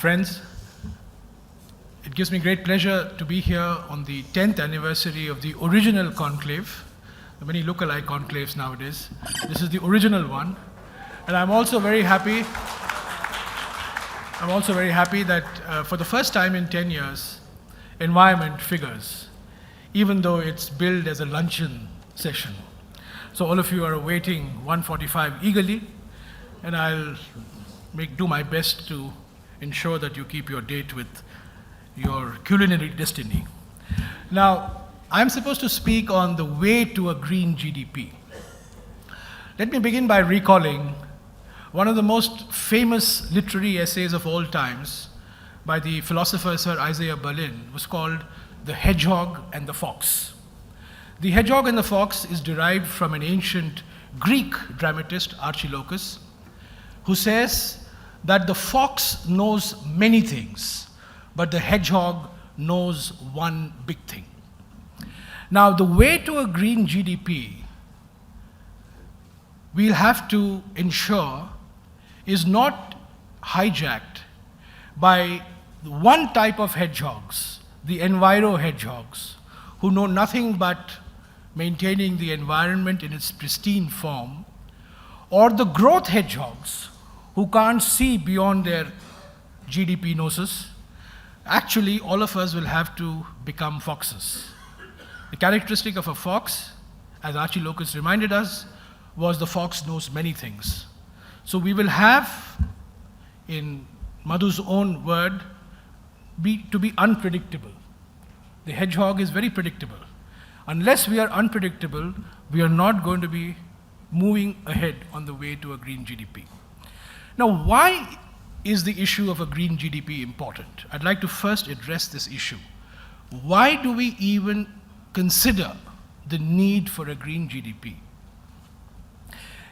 Friends, it gives me great pleasure to be here on the 10th anniversary of the original conclave. There are many lookalike conclaves nowadays. This is the original one. And I'm also very happy that for the first time in 10 years, environment figures, even though it's billed as a luncheon session. So all of you are awaiting 1:45 eagerly, and I'll do my best to ensure that you keep your date with your culinary destiny. Now, I'm supposed to speak on the way to a green GDP. Let me begin by recalling one of the most famous literary essays of all times by the philosopher Sir Isaiah Berlin was called The Hedgehog and the Fox. The Hedgehog and the Fox is derived from an ancient Greek dramatist, Archilochus, who says that the fox knows many things, but the hedgehog knows one big thing. Now, the way to a green GDP, we'll have to ensure, is not hijacked by one type of hedgehogs, the enviro hedgehogs, who know nothing but maintaining the environment in its pristine form, or the growth hedgehogs, who can't see beyond their GDP noses. Actually, all of us will have to become foxes. The characteristic of a fox, as Archilochus reminded us, was the fox knows many things. So we will have, in Madhu's own word, to be unpredictable. The hedgehog is very predictable. Unless we are unpredictable, we are not going to be moving ahead on the way to a green GDP. Now, why is the issue of a green GDP important? I'd like to first address this issue. Why do we even consider the need for a green GDP?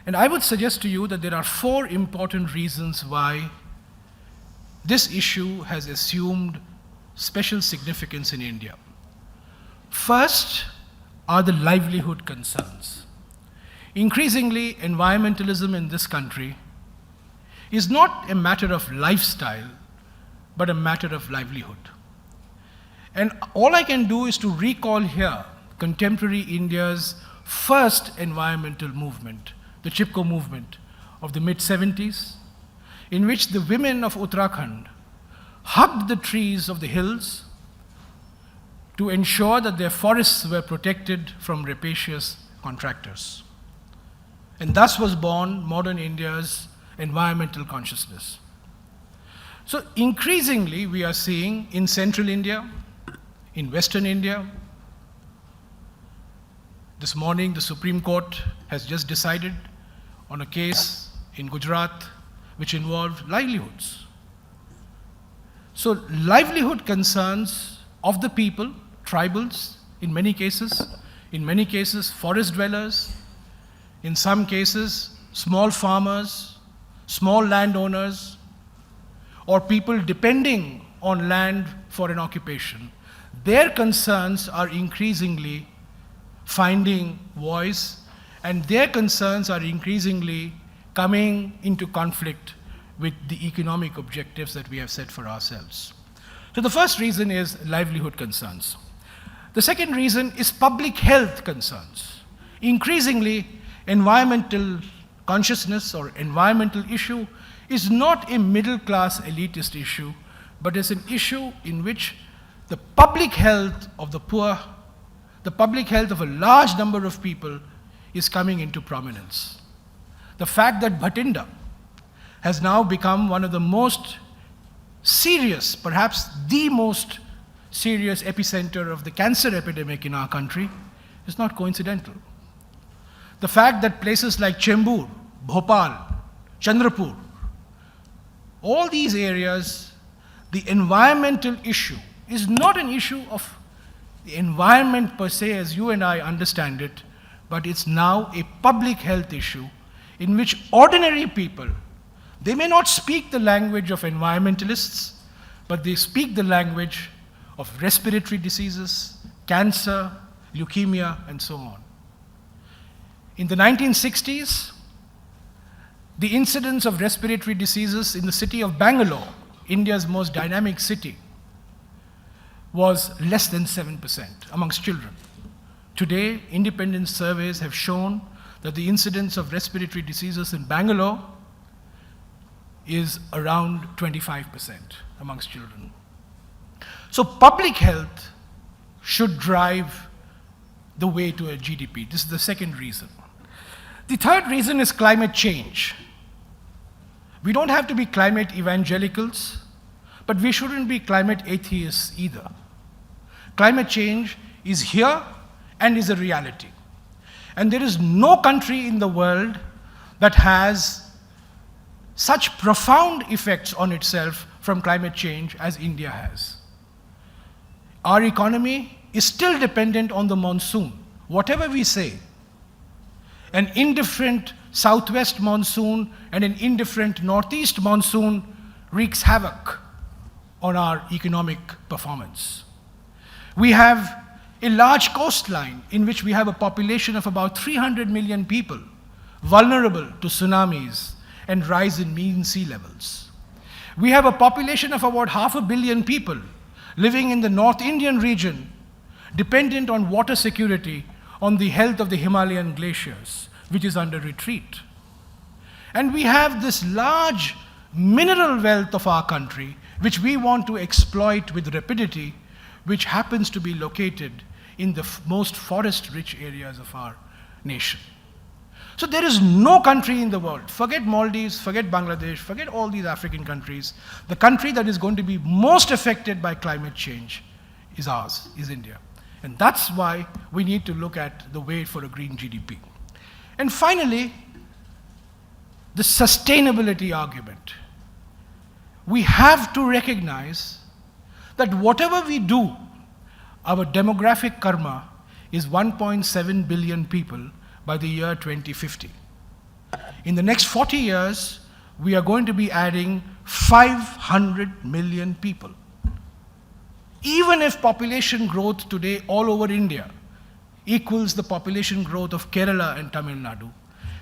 And I would suggest to you that there are 4 important reasons why this issue has assumed special significance in India. First are the livelihood concerns. Increasingly, environmentalism in this country is not a matter of lifestyle, but a matter of livelihood. And all I can do is to recall here contemporary India's first environmental movement, the Chipko movement of the mid-70s, in which the women of Uttarakhand hugged the trees of the hills to ensure that their forests were protected from rapacious contractors. And thus was born modern India's environmental consciousness. So increasingly we are seeing in central India, in western India, this morning the Supreme Court has just decided on a case in Gujarat which involved livelihoods. So livelihood concerns of the people, tribals in many cases forest dwellers, in some cases small farmers, small landowners, or people depending on land for an occupation, their concerns are increasingly finding voice, and their concerns are increasingly coming into conflict with the economic objectives that we have set for ourselves. So the first reason is livelihood concerns. The second reason is public health concerns. Increasingly, environmental consciousness or environmental issue is not a middle-class elitist issue, but is an issue in which the public health of the poor, the public health of a large number of people is coming into prominence. The fact that Bhatinda has now become one of the most serious, perhaps the most serious epicenter of the cancer epidemic in our country is not coincidental. The fact that places like Chembur, Bhopal, Chandrapur, all these areas, the environmental issue is not an issue of the environment per se as you and I understand it, but it's now a public health issue in which ordinary people, they may not speak the language of environmentalists, but they speak the language of respiratory diseases, cancer, leukemia, and so on. In the 1960s, the incidence of respiratory diseases in the city of Bangalore India's most dynamic city, was less than 7% amongst children. Today, independent surveys have shown that the incidence of respiratory diseases in Bangalore is around 25% amongst children. So public health should drive the way to a GDP. This is the second reason. The third reason is climate change. We don't have to be climate evangelicals, but we shouldn't be climate atheists either. Climate change is here and is a reality. And there is no country in the world that has such profound effects on itself from climate change as India has. Our economy is still dependent on the monsoon. Whatever we say, an indifferent southwest monsoon and an indifferent northeast monsoon wreaks havoc on our economic performance. We have a large coastline in which we have a population of about 300 million people vulnerable to tsunamis and rise in mean sea levels. We have a population of about 500 million people living in the North Indian region, dependent on water security on the health of the Himalayan glaciers, which is under retreat. And we have this large mineral wealth of our country, which we want to exploit with rapidity, which happens to be located in the most forest-rich areas of our nation. So there is no country in the world, forget Maldives, forget Bangladesh, forget all these African countries, the country that is going to be most affected by climate change is ours, is India. And that's why we need to look at the way for a green GDP. And finally, the sustainability argument. We have to recognize that whatever we do, our demographic karma is 1.7 billion people by the year 2050. In the next 40 years, we are going to be adding 500 million people. Even if population growth today all over India equals the population growth of Kerala and Tamil Nadu,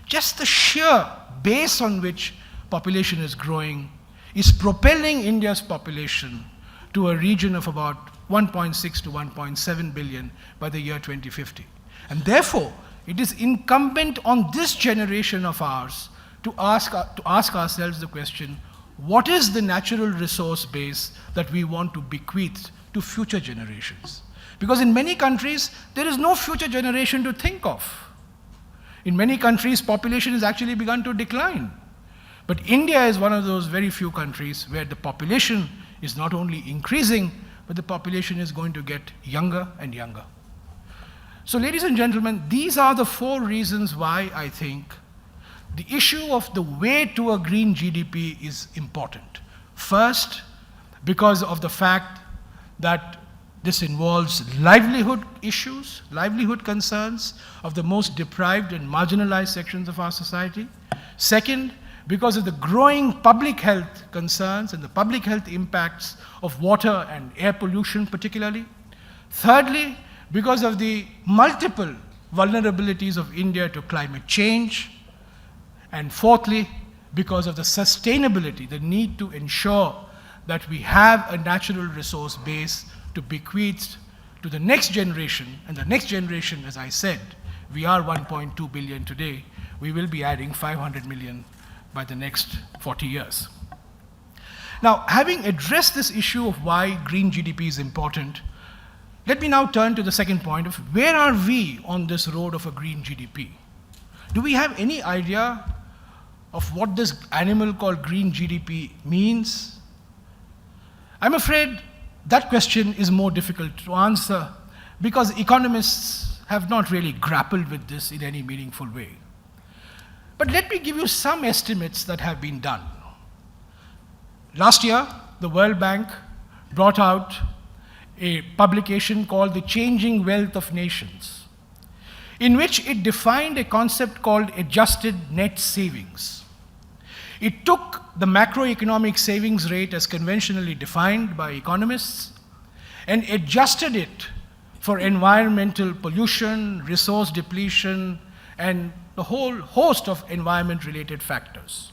just the sheer base on which population is growing is propelling India's population to a region of about 1.6 to 1.7 billion by the year 2050. And therefore, it is incumbent on this generation of ours to ask ourselves the question, what is the natural resource base that we want to bequeath to future generations? Because in many countries, there is no future generation to think of. In many countries, population has actually begun to decline. But India is one of those very few countries where the population is not only increasing, but the population is going to get younger and younger. So ladies and gentlemen, these are the 4 reasons why I think the issue of the way to a green GDP is important. First, because of the fact that this involves livelihood issues, livelihood concerns of the most deprived and marginalized sections of our society. Second, because of the growing public health concerns and the public health impacts of water and air pollution particularly. Thirdly, because of the multiple vulnerabilities of India to climate change. And fourthly, because of the sustainability, the need to ensure that we have a natural resource base to bequeath to the next generation. And the next generation, as I said, we are 1.2 billion today. We will be adding 500 million by the next 40 years. Now, having addressed this issue of why green GDP is important, let me now turn to the second point of where are we on this road of a green GDP? Do we have any idea of what this animal called green GDP means? I'm afraid that question is more difficult to answer because economists have not really grappled with this in any meaningful way. But let me give you some estimates that have been done. Last year, the World Bank brought out a publication called The Changing Wealth of Nations, in which it defined a concept called adjusted net savings. It took the macroeconomic savings rate as conventionally defined by economists and adjusted it for environmental pollution, resource depletion, and the whole host of environment-related factors.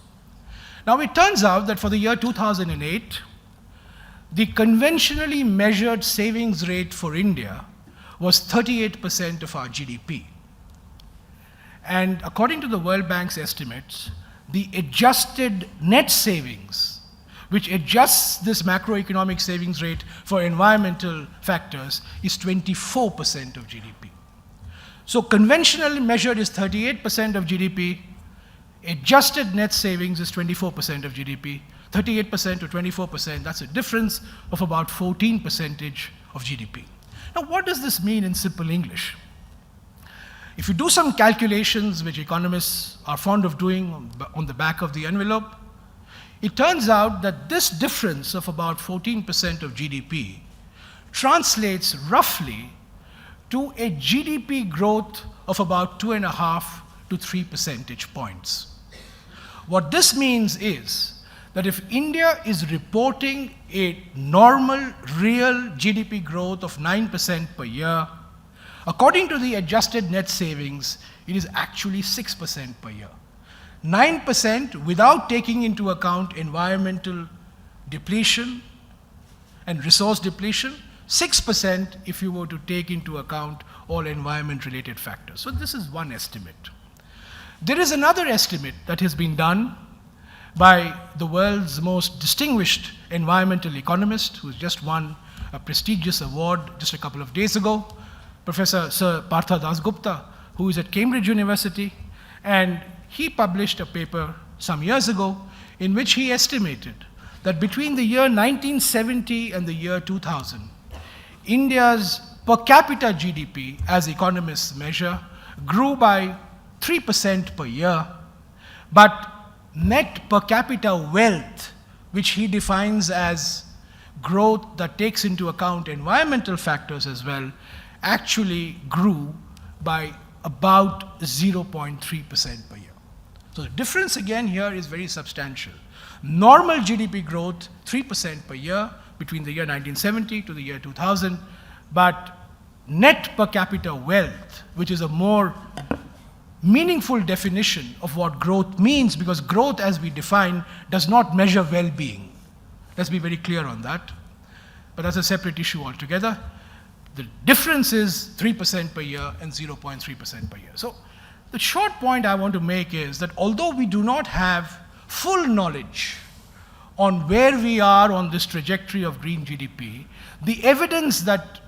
Now, it turns out that for the year 2008, the conventionally measured savings rate for India was 38% of our GDP. And according to the World Bank's estimates, the adjusted net savings, which adjusts this macroeconomic savings rate for environmental factors, is 24% of GDP. So conventionally measured is 38% of GDP, adjusted net savings is 24% of GDP, 38% to 24%, that's a difference of about 14% of GDP. Now, what does this mean in simple English? If you do some calculations, which economists are fond of doing on the back of the envelope, it turns out that this difference of about 14% of GDP translates roughly to a GDP growth of about 2.5 to 3 percentage points. What this means is that if India is reporting a normal real GDP growth of 9% per year, according to the adjusted net savings, it is actually 6% per year. 9% without taking into account environmental depletion and resource depletion, 6% if you were to take into account all environment-related factors. So this is one estimate. There is another estimate that has been done by the world's most distinguished environmental economist, who's just won a prestigious award just a couple of days ago, Professor Sir Partha Dasgupta, who is at Cambridge University, and he published a paper some years ago in which he estimated that between the year 1970 and the year 2000, India's per capita GDP, as economists measure, grew by 3% per year, but net per capita wealth, which he defines as growth that takes into account environmental factors as well, actually grew by about 0.3% per year. So the difference again here is very substantial. Normal GDP growth, 3% per year between the year 1970 to the year 2000, but net per capita wealth, which is a more meaningful definition of what growth means, because growth, as we define, does not measure well-being. Let's be very clear on that. But that's a separate issue altogether. The difference is 3% per year and 0.3% per year. So the short point I want to make is that although we do not have full knowledge on where we are on this trajectory of green GDP, the evidence that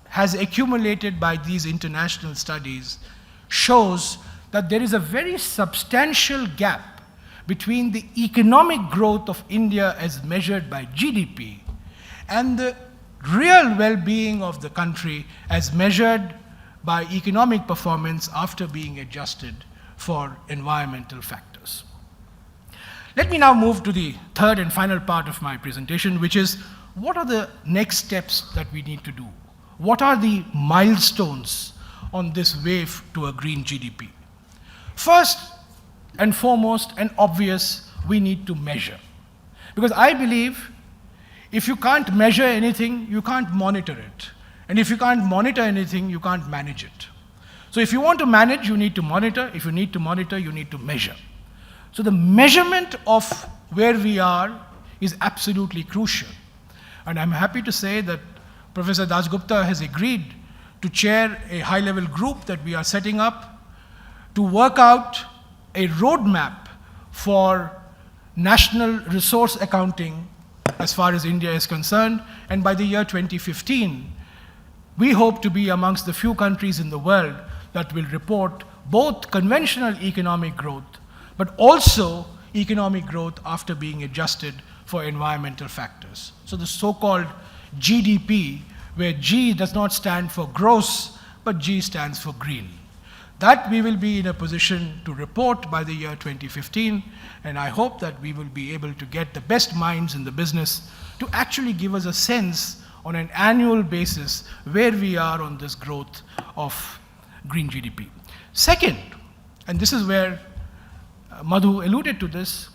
has accumulated by these international studies shows that there is a very substantial gap between the economic growth of India as measured by GDP and the real well-being of the country as measured by economic performance after being adjusted for environmental factors. Let me now move to the third and final part of my presentation, which is what are the next steps that we need to do? What are the milestones on this wave to a green GDP? First and foremost and obvious, we need to measure. Because I believe if you can't measure anything, you can't monitor it. And if you can't monitor anything, you can't manage it. So if you want to manage, you need to monitor. If you need to monitor, you need to measure. So the measurement of where we are is absolutely crucial. And I'm happy to say that Professor Dasgupta has agreed to chair a high-level group that we are setting up to work out a roadmap for national resource accounting as far as India is concerned. And by the year 2015, we hope to be amongst the few countries in the world that will report both conventional economic growth, but also economic growth after being adjusted for environmental factors. So the so-called GDP, where G does not stand for gross, but G stands for green. That we will be in a position to report by the year 2015, and I hope that we will be able to get the best minds in the business to actually give us a sense on an annual basis where we are on this growth of green GDP. Second, and this is where Madhu alluded to this,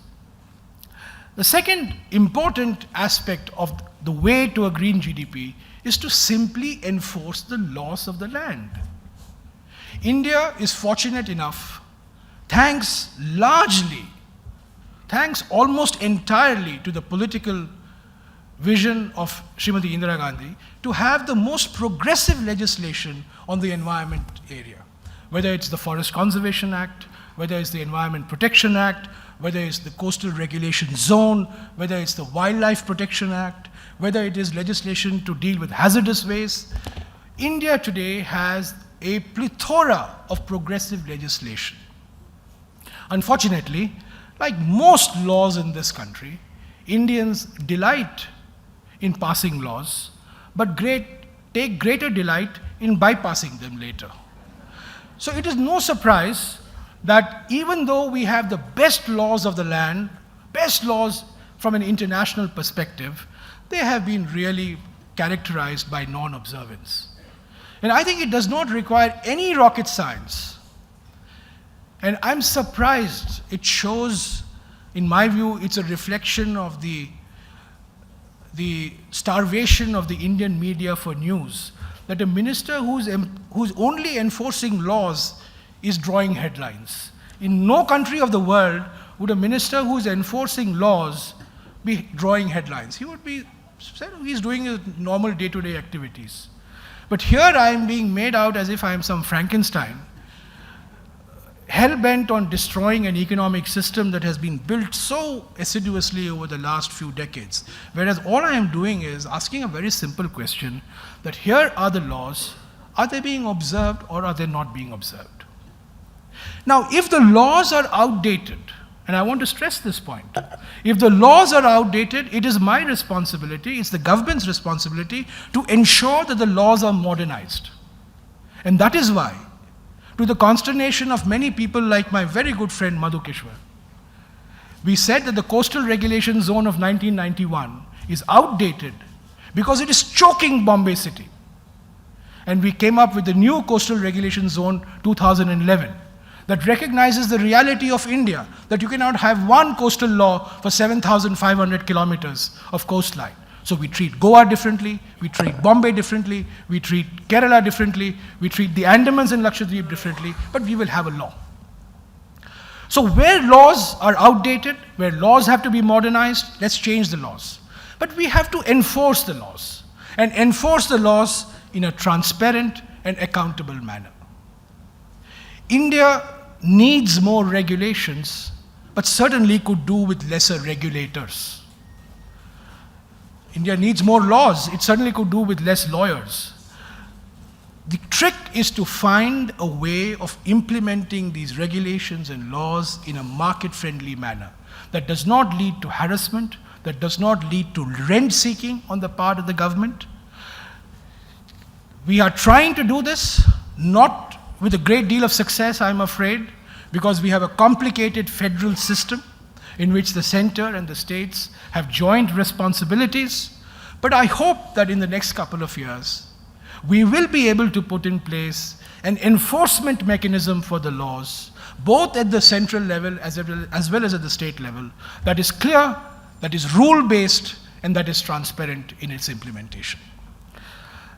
the second important aspect of the way to a green GDP is to simply enforce the laws of the land. India is fortunate enough, thanks almost entirely to the political vision of Srimati Indira Gandhi to have the most progressive legislation on the environment area, whether it's the Forest Conservation Act, whether it's the Environment Protection Act, whether it's the Coastal Regulation Zone, whether it's the Wildlife Protection Act, whether it is legislation to deal with hazardous waste. India today has a plethora of progressive legislation. Unfortunately, like most laws in this country, Indians delight in passing laws, but take greater delight in bypassing them later. So it is no surprise that even though we have the best laws of the land, best laws from an international perspective, they have been really characterized by non-observance. And I think it does not require any rocket science. And I'm surprised. It shows, in my view, it's a reflection of the starvation of the Indian media for news, that a minister who's only enforcing laws is drawing headlines. In no country of the world would a minister who's enforcing laws be drawing headlines. He would be said he's doing his normal day-to-day activities. But here I am being made out as if I am some Frankenstein, hell-bent on destroying an economic system that has been built so assiduously over the last few decades. Whereas all I am doing is asking a very simple question, that here are the laws, are they being observed or are they not being observed? Now, if the laws are outdated, and I want to stress this point, if the laws are outdated, it is my responsibility, it's the government's responsibility to ensure that the laws are modernized. And that is why, to the consternation of many people like my very good friend Madhu Kishwar, we said that the Coastal Regulation Zone of 1991 is outdated because it is choking Bombay City. And we came up with the new Coastal Regulation Zone 2011 that recognizes the reality of India, that you cannot have one coastal law for 7,500 kilometers of coastline. So we treat Goa differently, we treat Bombay differently, we treat Kerala differently, we treat the Andamans and Lakshadweep differently, but we will have a law. So where laws are outdated, where laws have to be modernized, let's change the laws. But we have to enforce the laws, and enforce the laws in a transparent and accountable manner. India needs more regulations, but certainly could do with lesser regulators. India needs more laws, it certainly could do with less lawyers. The trick is to find a way of implementing these regulations and laws in a market-friendly manner that does not lead to harassment, that does not lead to rent-seeking on the part of the government. We are trying to do this, not with a great deal of success, I'm afraid, because we have a complicated federal system in which the center and the states have joint responsibilities. But I hope that in the next couple of years, we will be able to put in place an enforcement mechanism for the laws, both at the central level as well as at the state level, that is clear, that is rule-based, and that is transparent in its implementation.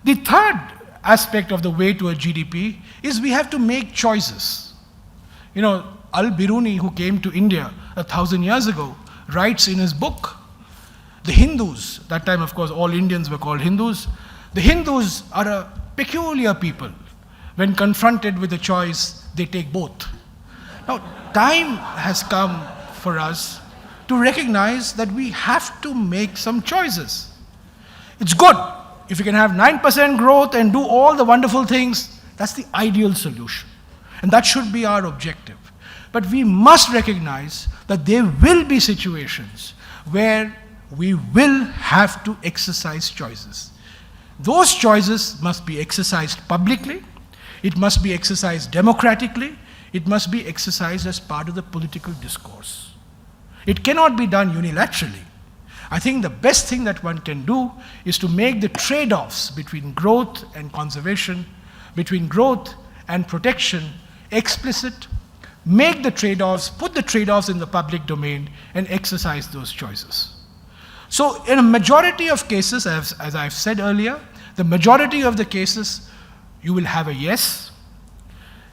The third aspect of the way to a GDP is we have to make choices. You know, Al-Biruni, who came to India 1,000 years ago, writes in his book, the Hindus, that time of course all Indians were called Hindus, the Hindus are a peculiar people. When confronted with a choice, they take both. Now, time has come for us to recognize that we have to make some choices. It's good if you can have 9% growth and do all the wonderful things. That's the ideal solution. And that should be our objective. But we must recognize that there will be situations where we will have to exercise choices. Those choices must be exercised publicly, it must be exercised democratically, it must be exercised as part of the political discourse. It cannot be done unilaterally. I think the best thing that one can do is to make the trade-offs between growth and conservation, between growth and protection explicit, make the trade-offs, put the trade-offs in the public domain, and exercise those choices. So in a majority of cases, as I've said earlier, the majority of the cases, you will have a yes.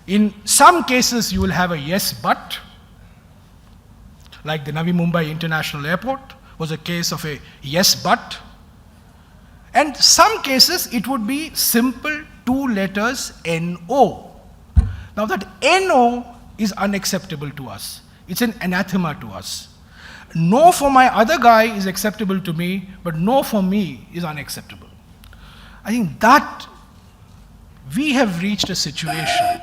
In some cases, you will have a yes, but, like the Navi Mumbai International Airport was a case of a yes, but. And some cases, it would be simple 2 letters NO. Now that NO is unacceptable to us. It's an anathema to us. No for my other guy is acceptable to me, but no for me is unacceptable. I think that we have reached a situation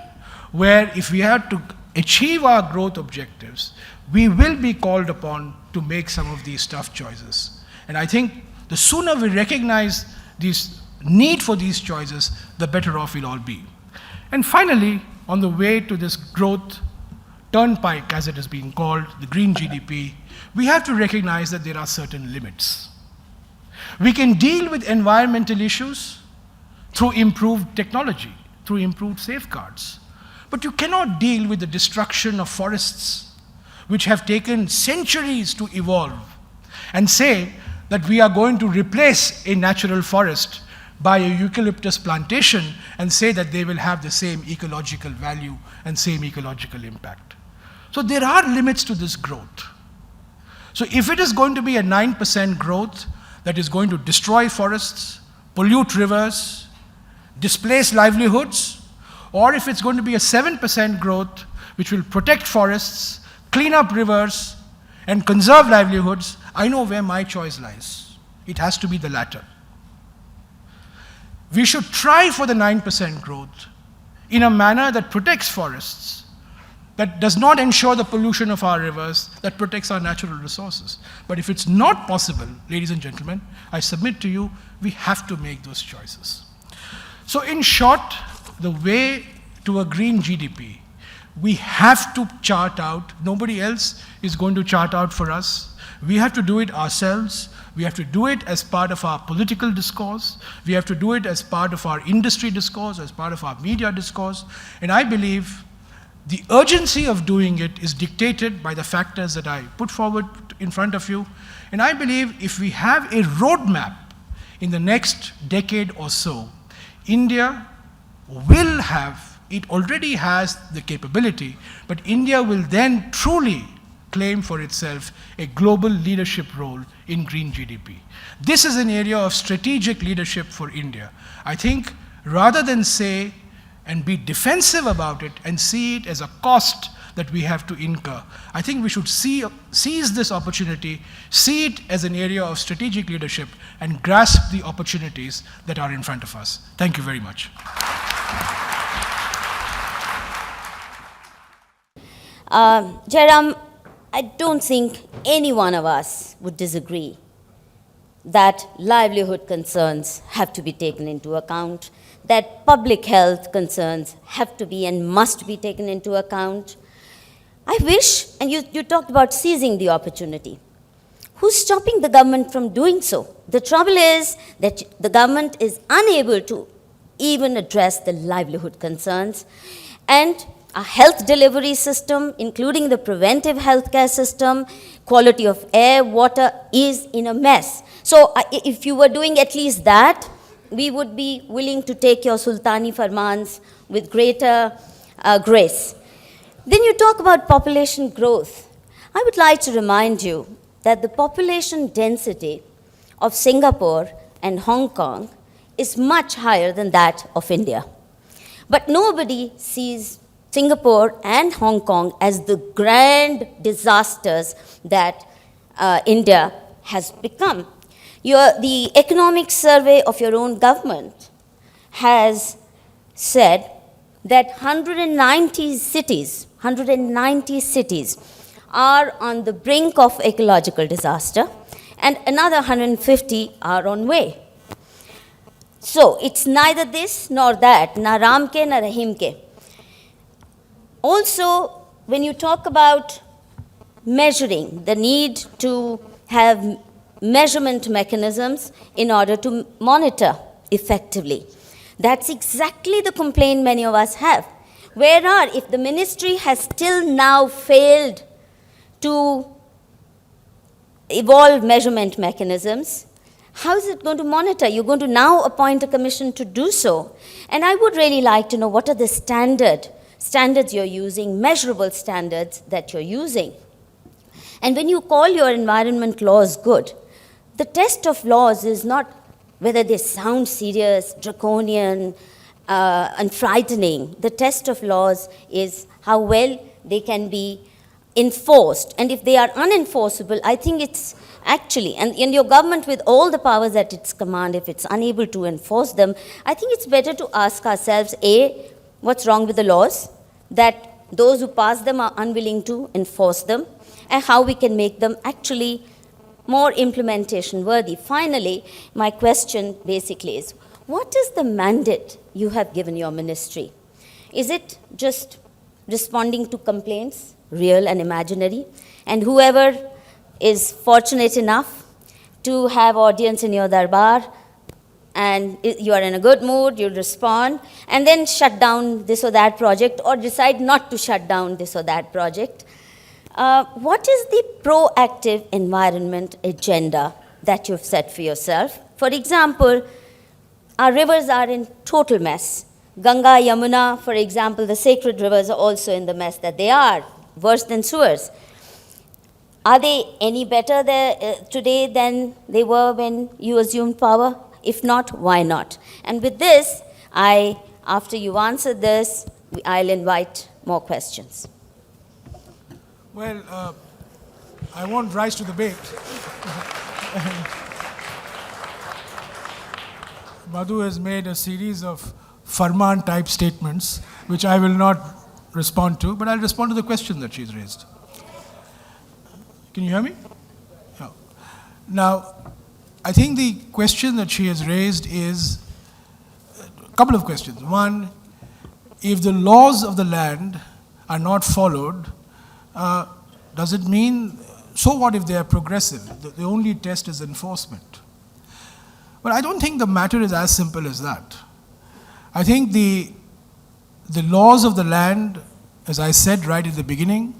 where if we have to achieve our growth objectives, we will be called upon to make some of these tough choices. And I think the sooner we recognize this need for these choices, the better off we'll all be. And finally, on the way to this growth turnpike, as it is being called, the green GDP, we have to recognize that there are certain limits. We can deal with environmental issues through improved technology, through improved safeguards. But you cannot deal with the destruction of forests, which have taken centuries to evolve, and say that we are going to replace a natural forest by a eucalyptus plantation and say that they will have the same ecological value and same ecological impact. So there are limits to this growth. So if it is going to be a 9% growth that is going to destroy forests, pollute rivers, displace livelihoods, or if it's going to be a 7% growth which will protect forests, clean up rivers, and conserve livelihoods, I know where my choice lies. It has to be the latter. We should try for the 9% growth in a manner that protects forests, that does not ensure the pollution of our rivers, that protects our natural resources. But if it's not possible, ladies and gentlemen, I submit to you, we have to make those choices. So in short, the way to a green GDP, we have to chart out. Nobody else is going to chart out for us. We have to do it ourselves. We have to do it as part of our political discourse. We have to do it as part of our industry discourse, as part of our media discourse. And I believe the urgency of doing it is dictated by the factors that I put forward in front of you. And I believe if we have a roadmap in the next decade or so, India will have, it already has the capability, but India will then truly claim for itself a global leadership role in green GDP. This is an area of strategic leadership for India. I think rather than say and be defensive about it and see it as a cost that we have to incur, I think we should seize this opportunity, see it as an area of strategic leadership, and grasp the opportunities that are in front of us. Thank you very much. Jairam, I don't think any one of us would disagree that livelihood concerns have to be taken into account, that public health concerns have to be and must be taken into account. I wish, and you talked about seizing the opportunity. Who's stopping the government from doing so? The trouble is that the government is unable to even address the livelihood concerns, and a health delivery system, including the preventive healthcare system, quality of air, water, is in a mess. So if you were doing at least that, we would be willing to take your sultani farmans with greater grace. Then you talk about population growth. I would like to remind you that the population density of Singapore and Hong Kong is much higher than that of India. But nobody sees Singapore and Hong Kong as the grand disasters that India has become. The economic survey of your own government has said that 190 cities are on the brink of ecological disaster, and another 150 are on way. So it's neither this nor that, na Ram ke na Rahim ke. Also, when you talk about measuring, the need to have measurement mechanisms in order to monitor effectively, that's exactly the complaint many of us have. If the ministry has till now failed to evolve measurement mechanisms, how is it going to monitor? You're going to now appoint a commission to do so. And I would really like to know what are the standards you're using, measurable standards that you're using. And when you call your environment laws good, the test of laws is not whether they sound serious, draconian, and frightening, the test of laws is how well they can be enforced. And if they are unenforceable, I think it's actually, and in your government with all the powers at its command, if it's unable to enforce them, I think it's better to ask ourselves, A, what's wrong with the laws, that those who pass them are unwilling to enforce them, and how we can make them actually more implementation worthy. Finally, my question basically is, what is the mandate you have given your ministry? Is it just responding to complaints, real and imaginary, and whoever is fortunate enough to have audience in your darbar, and you are in a good mood, you respond, and then shut down this or that project, or decide not to shut down this or that project? What is the proactive environment agenda that you've set for yourself? For example, our rivers are in total mess. Ganga, Yamuna, for example, the sacred rivers are also in the mess that they are, worse than sewers. Are they any better there, today than they were when you assumed power? If not, why not? And with this, after you answer this, I'll invite more questions. Well, I won't rise to the bait. Madhu has made a series of Farman-type statements, which I will not respond to, but I'll respond to the question that she's raised. Can you hear me? No. Now, I think the question that she has raised is a couple of questions. One, if the laws of the land are not followed, does it mean, so what if they are progressive? The only test is enforcement. But I don't think the matter is as simple as that. I think the laws of the land, as I said right at the beginning,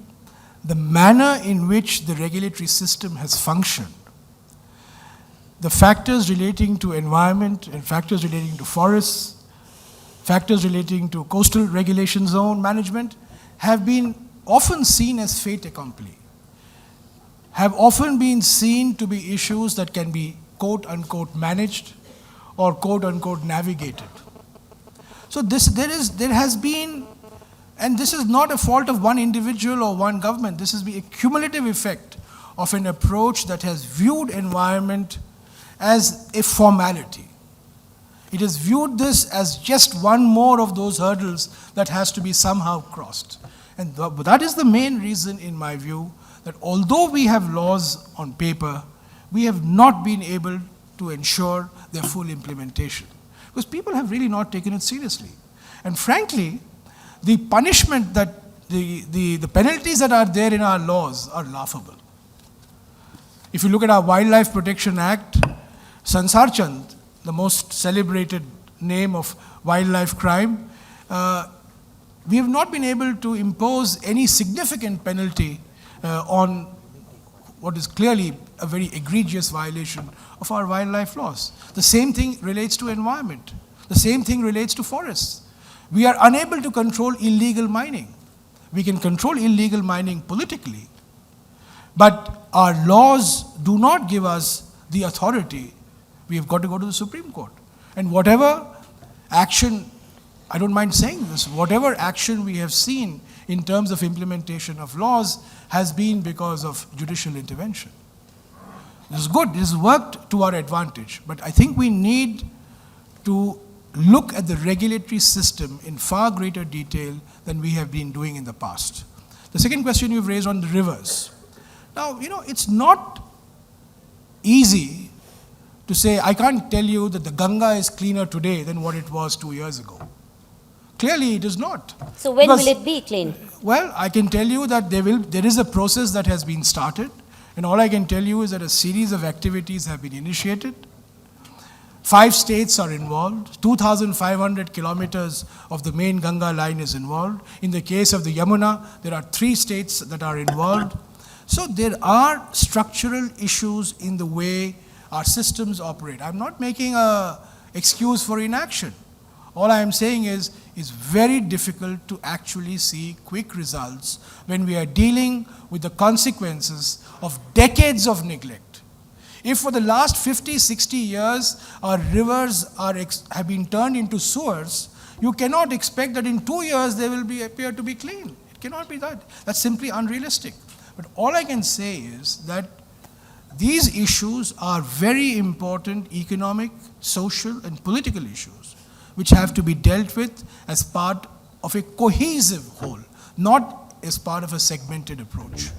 the manner in which the regulatory system has functioned, the factors relating to environment and factors relating to forests, factors relating to coastal regulation zone management have been often seen as fait accompli, have often been seen to be issues that can be quote-unquote managed or quote-unquote navigated. So there has been, and this is not a fault of one individual or one government, this is the cumulative effect of an approach that has viewed environment as a formality. It has viewed this as just one more of those hurdles that has to be somehow crossed. And that is the main reason, in my view, that although we have laws on paper, we have not been able to ensure their full implementation. Because people have really not taken it seriously. And frankly, the punishment that, the penalties that are there in our laws are laughable. If you look at our Wildlife Protection Act, Sansar Chand, the most celebrated name of wildlife crime, we have not been able to impose any significant penalty on what is clearly a very egregious violation of our wildlife laws. The same thing relates to environment. The same thing relates to forests. We are unable to control illegal mining. We can control illegal mining politically, but our laws do not give us the authority. We have got to go to the Supreme Court. And whatever action, I don't mind saying this, whatever action we have seen in terms of implementation of laws has been because of judicial intervention. This is good, this has worked to our advantage, but I think we need to look at the regulatory system in far greater detail than we have been doing in the past. The second question you've raised on the rivers. Now, it's not easy to say, I can't tell you that the Ganga is cleaner today than what it was 2 years ago. Clearly, it is not. So when will it be clean? Well, I can tell you that there is a process that has been started, and all I can tell you is that a series of activities have been initiated. 5 states are involved. 2,500 kilometers of the main Ganga line is involved. In the case of the Yamuna, there are 3 states that are involved. So there are structural issues in the way our systems operate. I'm not making an excuse for inaction. All I am saying is, it's very difficult to actually see quick results when we are dealing with the consequences of decades of neglect. If for the last 50, 60 years our rivers have been turned into sewers, you cannot expect that in 2 years they will appear to be clean. It cannot be that. That's simply unrealistic. But all I can say is that these issues are very important economic, social, and political issues, which have to be dealt with as part of a cohesive whole, not as part of a segmented approach.